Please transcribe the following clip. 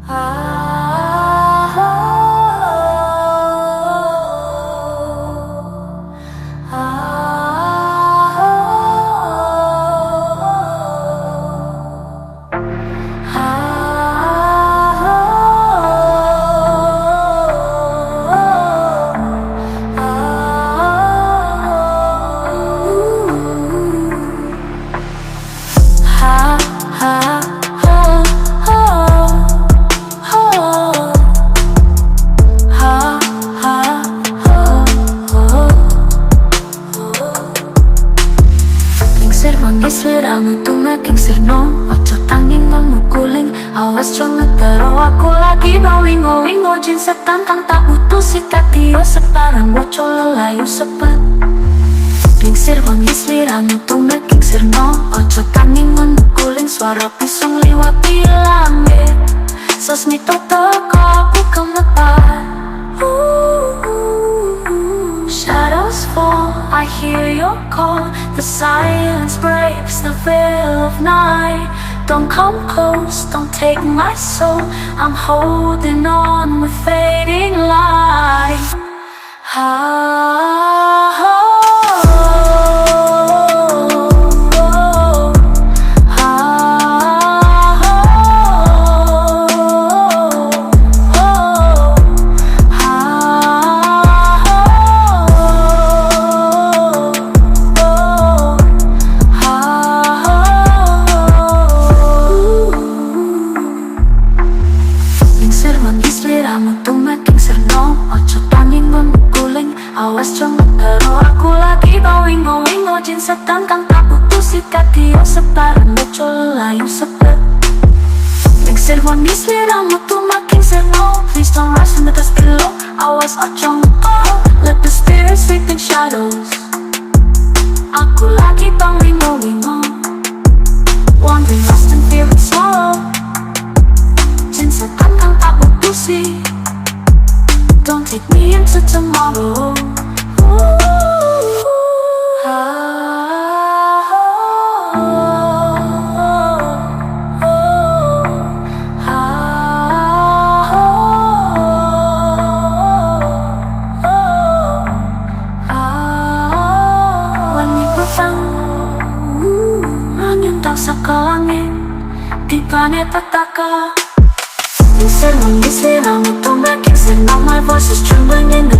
Lingsir wengi sliramu tunggak sirno, ojo tanging memukuling. Awas jangan tero aku lagi ngowing-ngowing. Ngojin setan kang tak utusi katio separang woco lelayu sepet. Lingsir wengi sliramu tunggak sirno, ojo tanging memukuling. Suara pisang liwat di langit, sesmito teko aku kemepat. Shadows fall, I hear your call. The silence breaks the veil of night. Don't come close, don't take my soul. I'm holding on with fading light. Sliramu tumaking serno, ojo tanging memukuling. Awas jangan tero aku lagi ngowing-ngowing. Ngojin setan kang tak putusi katio separang woco lelayu sepet. Lingsir wengi sliramu tumaking serno, please don't rush into the below. Awas ojo ngepol, let the spirits sleep in shadows. Aku lagi ngowing-ngowing, wandering lost in fear and sorrow. Jin setan kang tak putusi, don't take me into tomorrow. Wangi petang, angin taksa ke langit, di planet petaka. Lingsir wengi sliramu tunggak sirno, my voice is trembling in the